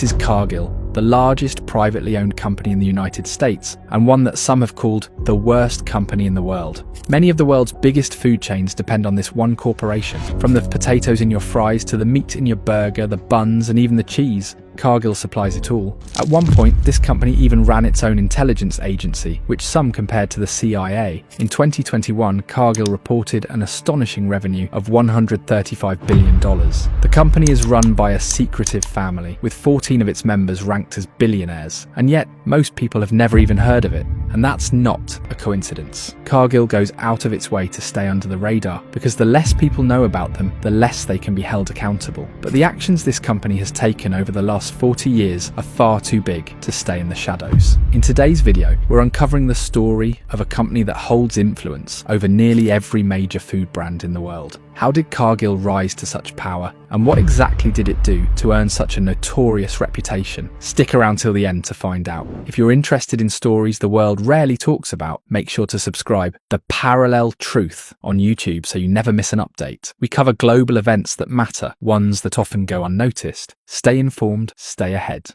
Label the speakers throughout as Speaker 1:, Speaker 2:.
Speaker 1: This is Cargill, the largest privately owned company in the United States, and one that some have called the worst company in the world. Many of the world's biggest food chains depend on this one corporation. From the potatoes in your fries to the meat in your burger, the buns, and even the cheese, Cargill supplies it all. At one point, this company even ran its own intelligence agency, which some compared to the CIA. In 2021, Cargill reported an astonishing revenue of $135 billion. The company is run by a secretive family, with 14 of its members ranked as billionaires, and yet most people have never even heard of it. And that's not a coincidence. Cargill goes out of its way to stay under the radar, because the less people know about them, the less they can be held accountable. But the actions this company has taken over the last 40 years are far too big to stay in the shadows. In today's video, we're uncovering the story of a company that holds influence over nearly every major food brand in the world. How did Cargill rise to such power, and what exactly did it do to earn such a notorious reputation? Stick around till the end to find out. If you're interested in stories the world rarely talks about, make sure to subscribe The Parallel Truth on YouTube so you never miss an update. We cover global events that matter, ones that often go unnoticed. Stay informed, stay ahead.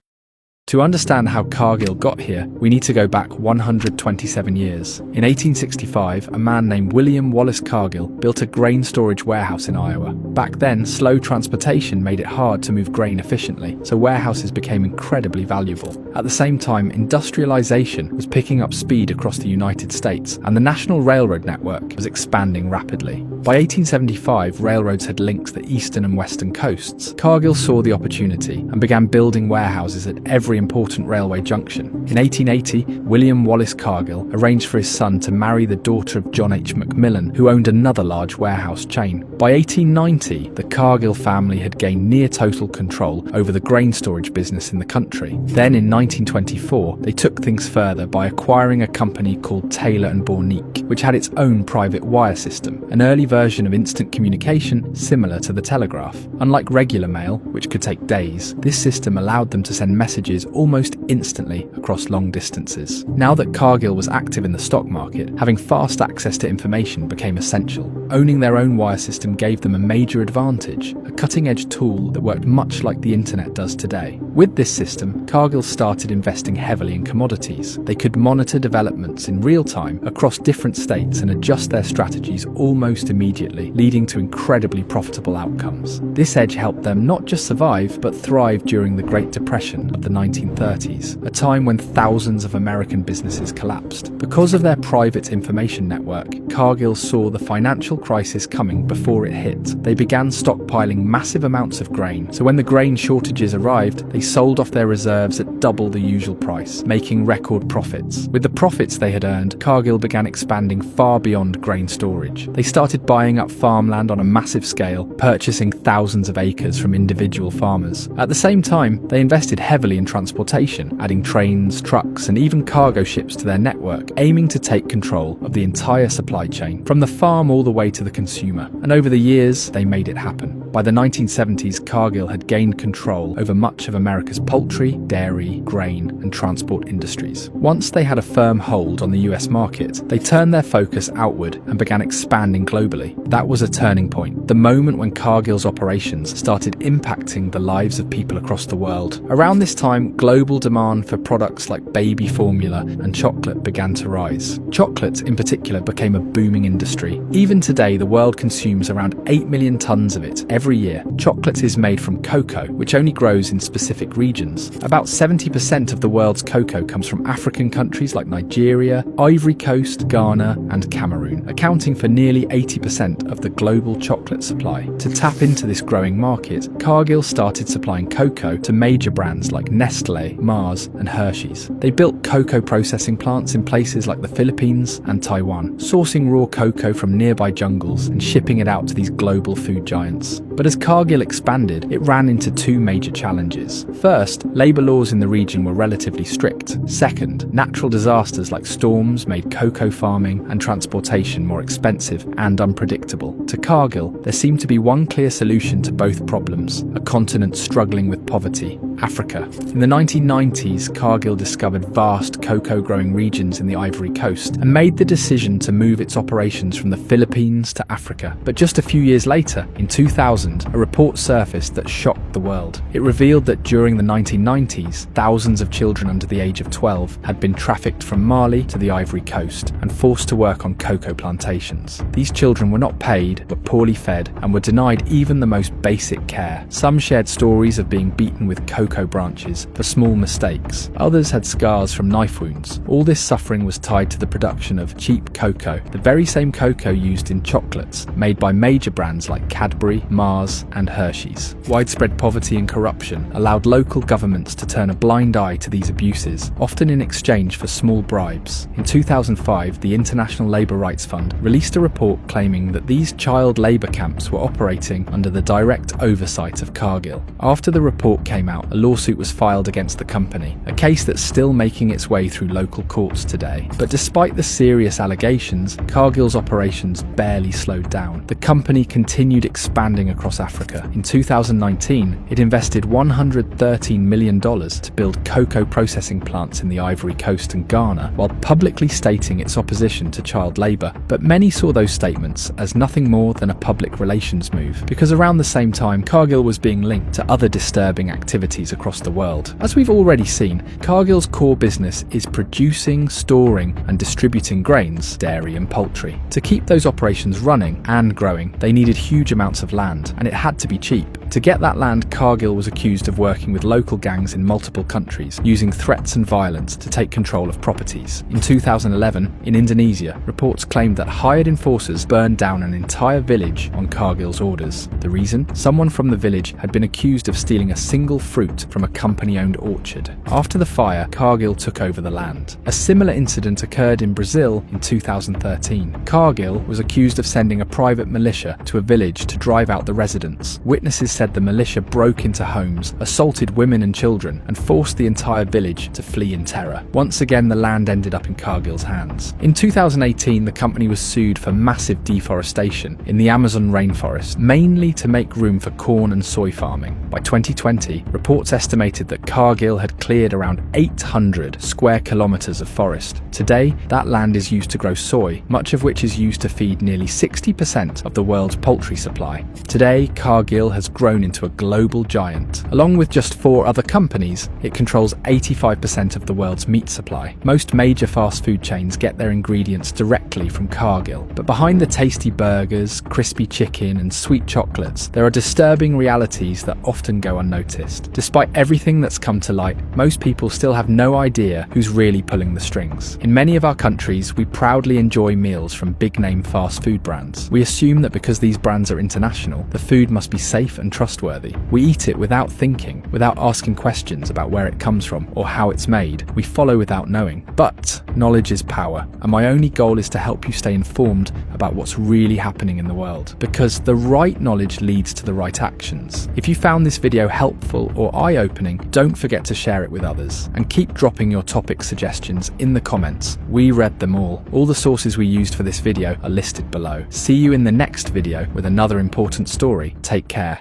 Speaker 1: To understand how Cargill got here, we need to go back 127 years. In 1865, a man named William Wallace Cargill built a grain storage warehouse in Iowa. Back then, slow transportation made it hard to move grain efficiently, so warehouses became incredibly valuable. At the same time, industrialization was picking up speed across the United States, and the National Railroad network was expanding rapidly. By 1875, railroads had linked the eastern and western coasts. Cargill saw the opportunity and began building warehouses at every important railway junction. In 1880, William Wallace Cargill arranged for his son to marry the daughter of John H. Macmillan, who owned another large warehouse chain. By 1890, the Cargill family had gained near total control over the grain storage business in the country. Then in 1924, they took things further by acquiring a company called Taylor & Bornick, which had its own private wire system, an early version of instant communication similar to the telegraph. Unlike regular mail, which could take days, this system allowed them to send messages almost instantly across long distances. Now that Cargill was active in the stock market, having fast access to information became essential. Owning their own wire system gave them a major advantage, a cutting-edge tool that worked much like the internet does today. With this system, Cargill started investing heavily in commodities. They could monitor developments in real time across different states and adjust their strategies almost immediately, leading to incredibly profitable outcomes. This edge helped them not just survive, but thrive during the Great Depression of the 1930s, a time when thousands of American businesses collapsed. Because of their private information network, Cargill saw the financial crisis coming before it hit. They began stockpiling massive amounts of grain, so when the grain shortages arrived, they sold off their reserves at double the usual price, making record profits. With the profits they had earned, Cargill began expanding far beyond grain storage. They started buying up farmland on a massive scale, purchasing thousands of acres from individual farmers. At the same time, they invested heavily in transportation, adding trains, trucks, and even cargo ships to their network, aiming to take control of the entire supply chain, from the farm all the way to the consumer. And over the years, they made it happen. By the 1970s, Cargill had gained control over much of America's poultry, dairy, grain, and transport industries. Once they had a firm hold on the US market, they turned their focus outward and began expanding globally. That was a turning point, the moment when Cargill's operations started impacting the lives of people across the world. Around this time, global demand for products like baby formula and chocolate began to rise. Chocolate, in particular, became a booming industry. Even today, the world consumes around 8 million tons of it every year. Chocolate is made from cocoa, which only grows in specific regions. About 70% of the world's cocoa comes from African countries like Nigeria, Ivory Coast, Ghana, and Cameroon, accounting for nearly 80% of the global chocolate supply. To tap into this growing market, Cargill started supplying cocoa to major brands like Nestlé, Mars, and Hershey's. They built cocoa processing plants in places like the Philippines and Taiwan, sourcing raw cocoa from nearby jungles and shipping it out to these global food giants. But as Cargill expanded, it ran into two major challenges. First, labour laws in the region were relatively strict. Second, natural disasters like storms made cocoa farming and transportation more expensive and unpredictable. To Cargill, there seemed to be one clear solution to both problems: a continent struggling with poverty, Africa. In the 1990s, Cargill discovered vast cocoa-growing regions in the Ivory Coast and made the decision to move its operations from the Philippines Philippines to Africa. But just a few years later, in 2000, a report surfaced that shocked the world. It revealed that during the 1990s, thousands of children under the age of 12 had been trafficked from Mali to the Ivory Coast and forced to work on cocoa plantations. These children were not paid, were poorly fed, and were denied even the most basic care. Some shared stories of being beaten with cocoa branches for small mistakes. Others had scars from knife wounds. All this suffering was tied to the production of cheap cocoa, the very same cocoa used in chocolates made by major brands like Cadbury, Mars, and Hershey's. Widespread poverty and corruption allowed local governments to turn a blind eye to these abuses, often in exchange for small bribes. In 2005, the International Labour Rights Fund released a report claiming that these child labour camps were operating under the direct oversight of Cargill. After the report came out, a lawsuit was filed against the company, a case that's still making its way through local courts today. But despite the serious allegations, Cargill's operations barely slowed down. The company continued expanding across Africa. In 2019, it invested $113 million to build cocoa processing plants in the Ivory Coast and Ghana, while publicly stating its opposition to child labour. But many saw those statements as nothing more than a public relations move, because around the same time, Cargill was being linked to other disturbing activities across the world. As we've already seen, Cargill's core business is producing, storing, and distributing grains, dairy, and poultry. To keep those operations running and growing, they needed huge amounts of land, and it had to be cheap. To get that land, Cargill was accused of working with local gangs in multiple countries, using threats and violence to take control of properties. In 2011, in Indonesia, reports claimed that hired enforcers burned down an entire village on Cargill's orders. The reason? Someone from the village had been accused of stealing a single fruit from a company-owned orchard. After the fire, Cargill took over the land. A similar incident occurred in Brazil in 2013. Cargill was accused of sending a private militia to a village to drive out the residents. Witnesses said the militia broke into homes, assaulted women and children, and forced the entire village to flee in terror. Once again, the land ended up in Cargill's hands. In 2018, the company was sued for massive deforestation in the Amazon rainforest, mainly to make room for corn and soy farming. By 2020, reports estimated that Cargill had cleared around 800 square kilometers of forest. Today, that land is used to grow soy, much of which is used to feed nearly 60% of the world's poultry supply. Today, Cargill has grown into a global giant. Along with just 4 other companies, it controls 85% of the world's meat supply. Most major fast food chains get their ingredients directly from Cargill. But behind the tasty burgers, crispy chicken, and sweet chocolates, there are disturbing realities that often go unnoticed. Despite everything that's come to light, most people still have no idea who's really pulling the strings. In many of our countries, we proudly enjoy meals from big-name fast food brands. We assume that because these brands are international, the food must be safe and trustworthy. We eat it without thinking, without asking questions about where it comes from or how it's made. We follow without knowing. But knowledge is power, and my only goal is to help you stay informed about what's really happening in the world, because the right knowledge leads to the right actions. If you found this video helpful or eye-opening, don't forget to share it with others, and keep dropping your topic suggestions in the comments. We read them all. All the sources we used for this video are listed below. See you in the next video with another important story. Take care.